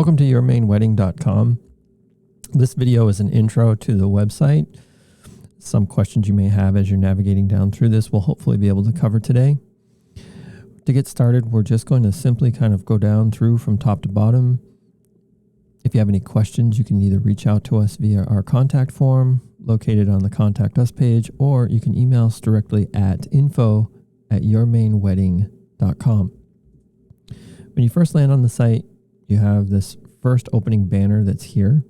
Welcome to yourmainewedding.com. This video is an intro to the website. Some questions you may have as you're navigating down through this we'll hopefully be able to cover today. To get started, we're just going to simply kind of go down through from top to bottom. If you have any questions, you can either reach out to us via our contact form located on the Contact Us page, or you can email us directly at info@yourmainewedding.com. When you first land on the site, you have this first opening banner that's here.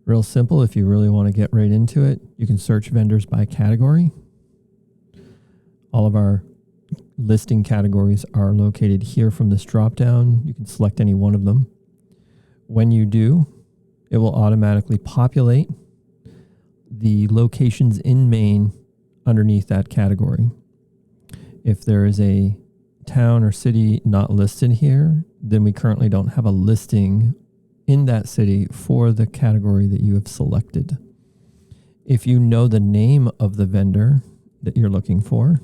Real simple. If you really want to get right into it, you can search vendors by category. All of our listing categories are located here from this drop down. You can select any one of them. When you do, it will automatically populate the locations in Maine underneath that category. If there is a town or city not listed here, then we currently don't have a listing in that city for the category that you have selected. If you know the name of the vendor that you're looking for,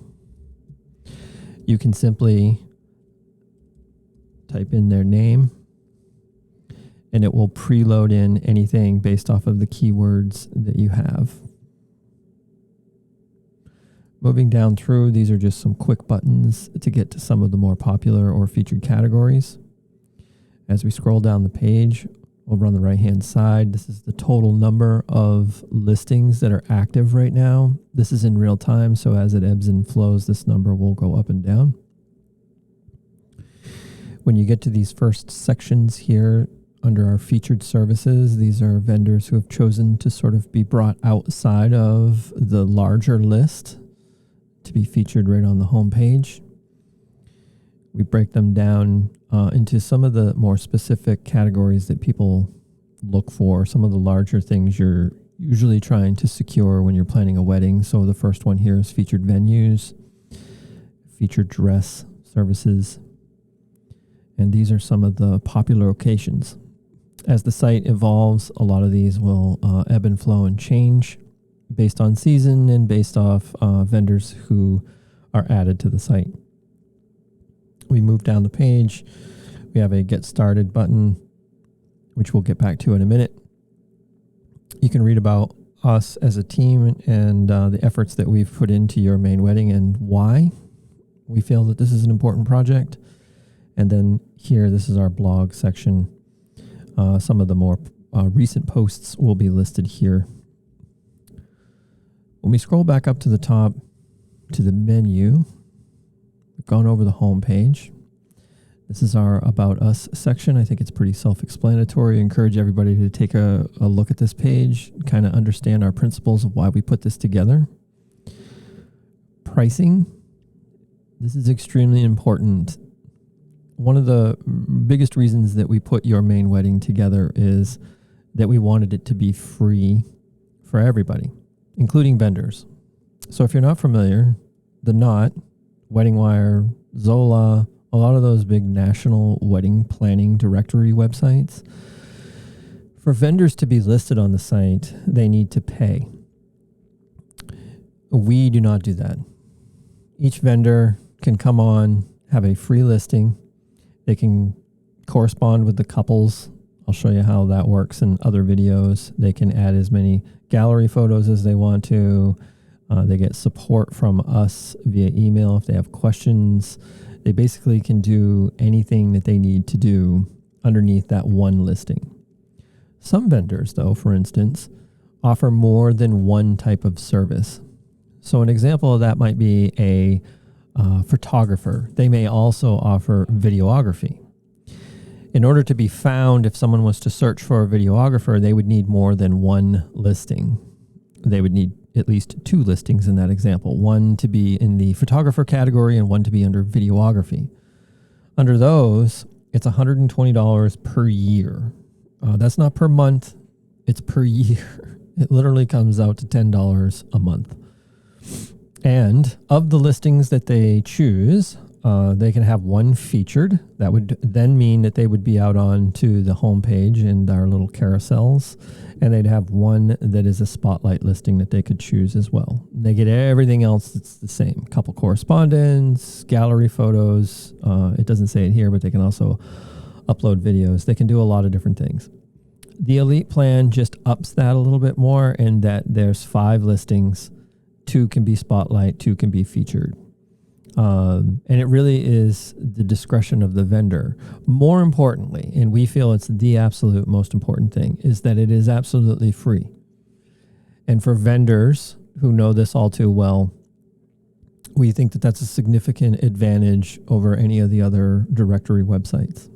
you can simply type in their name and it will preload in anything based off of the keywords that you have. Moving down through, these are just some quick buttons to get to some of the more popular or featured categories. As we scroll down the page, over on the right-hand side, this is the total number of listings that are active right now. This is in real time, so as it ebbs and flows, this number will go up and down. When you get to these first sections here, under our featured services, these are vendors who have chosen to sort of be brought outside of the larger list to be featured right on the home page. We break them down into some of the more specific categories that people look for, some of the larger things you're usually trying to secure when you're planning a wedding. So the first one here is featured venues, featured dress services, and these are some of the popular occasions. As the site evolves, a lot of these will ebb and flow and change based on season and based off vendors who are added to the site. We move down the page. We have a Get Started button, which we'll get back to in a minute. You can read about us as a team and the efforts that we've put into Your Maine Wedding and why we feel that this is an important project. And then here, this is our blog section. Some of the more recent posts will be listed here. When we scroll back up to the top to the menu, we've gone over the home page. This is our About Us section. I think it's pretty self-explanatory. I encourage everybody to take a look at this page, kind of understand our principles of why we put this together. Pricing. This is extremely important. One of the biggest reasons that we put Your Maine Wedding together is that we wanted it to be free for everybody, including vendors. So if you're not familiar, The Knot, Wedding Wire, Zola, a lot of those big national wedding planning directory websites, for vendors to be listed on the site, they need to pay. We do not do that. Each vendor can come on, have a free listing. They can correspond with the couples. I'll show you how that works in other videos. They can add as many gallery photos as they want to. They get support from us via email if they have questions. They basically can do anything that they need to do underneath that one listing. Some vendors, though, for instance, offer more than one type of service. So an example of that might be a photographer. They may also offer videography. In order to be found, if someone was to search for a videographer, they would need more than one listing. They would need at least two listings in that example, one to be in the photographer category and one to be under videography. Under those, it's $120 per year. That's not per month, it's per year. It literally comes out to $10 a month. And of the listings that they choose, they can have one featured. That would then mean that they would be out onto the homepage and our little carousels. And they'd have one that is a spotlight listing that they could choose as well. They get everything else that's the same. Couple correspondence, gallery photos. It doesn't say it here, but they can also upload videos. They can do a lot of different things. The Elite plan just ups that a little bit more in that there's 5 listings. 2 can be spotlight, 2 can be featured. And it really is the discretion of the vendor. More importantly, and we feel it's the absolute most important thing, is that it is absolutely free. And for vendors who know this all too well, we think that that's a significant advantage over any of the other directory websites.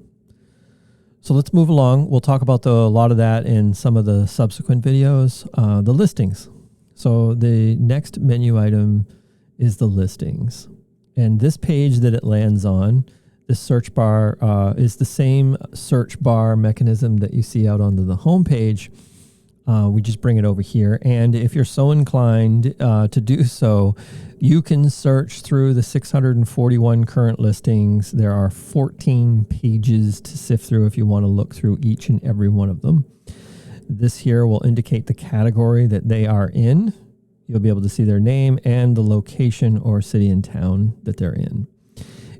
So let's move along. We'll talk about a lot of that in some of the subsequent videos. The listings. So the next menu item is the listings. And this page that it lands on, this search bar, is the same search bar mechanism that you see out on the home page. We just bring it over here. And if you're so inclined to do so, you can search through the 641 current listings. There are 14 pages to sift through if you want to look through each and every one of them. This here will indicate the category that they are in. You'll be able to see their name and the location or city and town that they're in.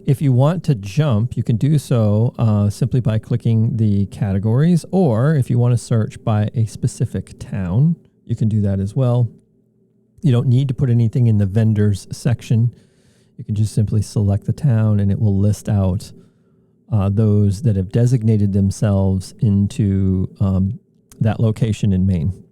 If you want to jump, you can do so simply by clicking the categories, or if you want to search by a specific town, you can do that as well. You don't need to put anything in the vendors section. You can just simply select the town and it will list out those that have designated themselves into that location in Maine.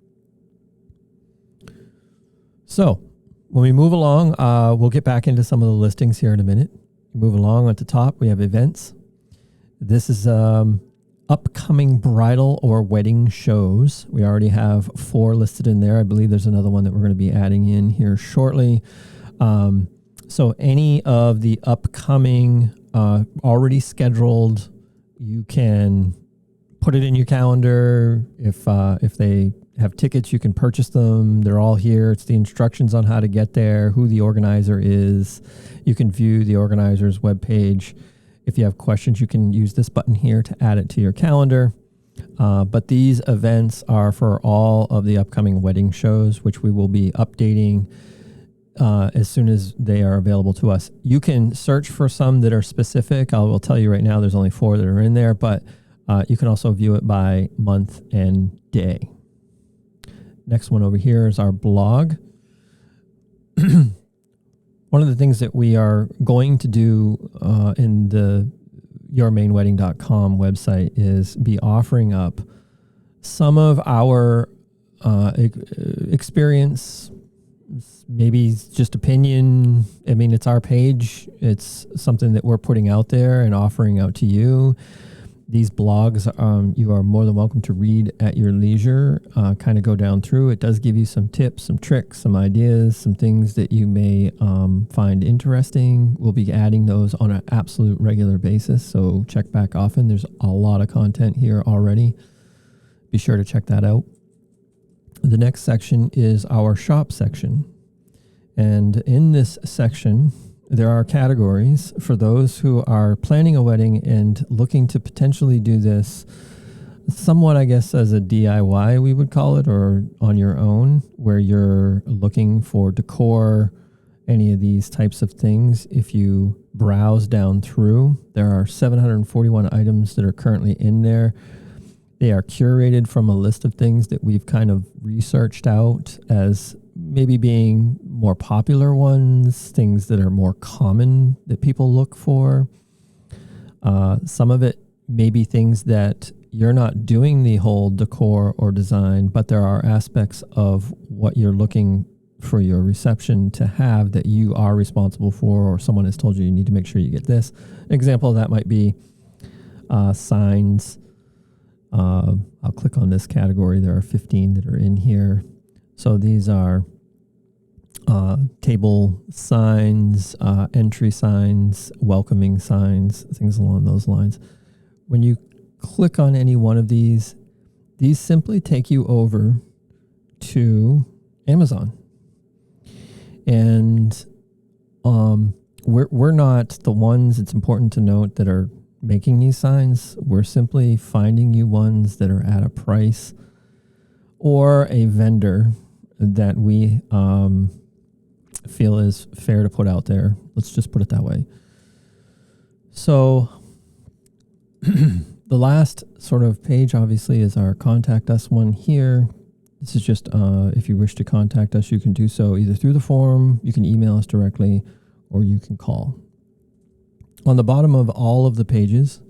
So when we move along, we'll get back into some of the listings here in a minute. Move along at the top, we have events. This is upcoming bridal or wedding shows. We already have 4 listed in there. I believe there's another one that we're going to be adding in here shortly. So any of the upcoming already scheduled, you can put it in your calendar. If they have tickets, you can purchase them. They're all here. It's the instructions on how to get there, who the organizer is. You can view the organizer's webpage. If you have questions, you can use this button here to add it to your calendar. But these events are for all of the upcoming wedding shows, which we will be updating as soon as they are available to us. You can search for some that are specific. I will tell you right now, there's only 4 that are in there, but you can also view it by month and day. Next one over here is our blog. One of the things that we are going to do in the yourmainewedding.com website is be offering up some of our experience, maybe just opinion. I mean, it's our page. It's something that we're putting out there and offering out to you. These blogs, you are more than welcome to read at your leisure, kind of go down through. It does give you some tips, some tricks, some ideas, some things that you may find interesting. We'll be adding those on an absolute regular basis, so check back often. There's a lot of content here already. Be sure to check that out. The next section is our shop section. And in this section, there are categories for those who are planning a wedding and looking to potentially do this somewhat, I guess, as a DIY, we would call it, or on your own, where you're looking for decor, any of these types of things. If you browse down through, there are 741 items that are currently in there. They are curated from a list of things that we've kind of researched out as maybe being more popular ones, things that are more common that people look for. Some of it may be things that you're not doing the whole decor or design, but there are aspects of what you're looking for your reception to have that you are responsible for, or someone has told you need to make sure you get this. An example of that might be signs. I'll click on this category. There are 15 that are in here. So these are table signs, entry signs, welcoming signs, things along those lines. When you click on any one of these simply take you over to Amazon. And we're not the ones, it's important to note, that are making these signs. We're simply finding you ones that are at a price or a vendor that we feel is fair to put out there. Let's just put it that way. So The last sort of page, obviously, is our contact us one here. This is just if you wish to contact us, you can do so either through the forum, you can email us directly, or you can call. On the bottom of all of the pages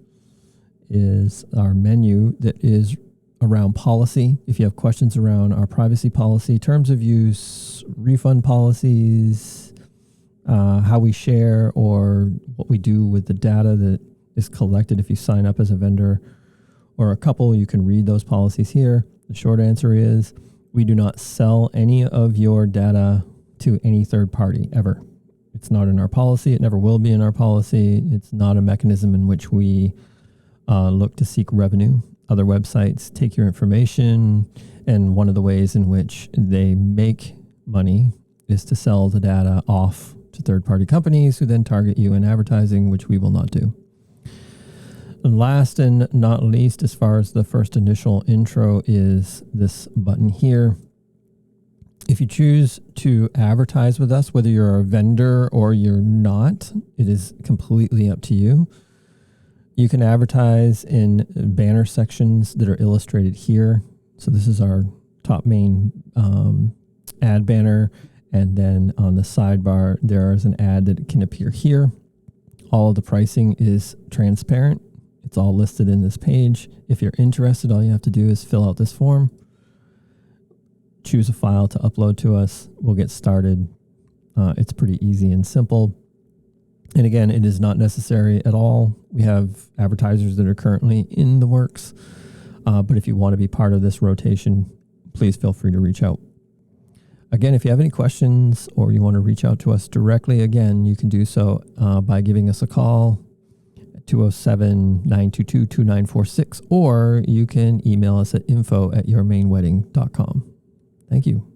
is our menu that is around policy. If you have questions around our privacy policy, terms of use, refund policies, how we share, or what we do with the data that is collected if you sign up as a vendor or a couple, you can read those policies here. The short answer is we do not sell any of your data to any third party ever. It's not in our policy. It never will be in our policy. It's not a mechanism in which we look to seek revenue. Other websites take your information, and one of the ways in which they make money is to sell the data off to third-party companies who then target you in advertising, which we will not do. And last and not least, as far as the first initial intro, is this button here. If you choose to advertise with us, whether you're a vendor or you're not, it is completely up to you. You can advertise in banner sections that are illustrated here. So this is our top main ad banner. And then on the sidebar, there is an ad that can appear here. All of the pricing is transparent. It's all listed in this page. If you're interested, all you have to do is fill out this form, choose a file to upload to us. We'll get started. It's pretty easy and simple. And again, it is not necessary at all. We have advertisers that are currently in the works. But if you want to be part of this rotation, please feel free to reach out. Again, if you have any questions or you want to reach out to us directly, again, you can do so by giving us a call at 207-922-2946, or you can email us at info@yourmainewedding.com. Thank you.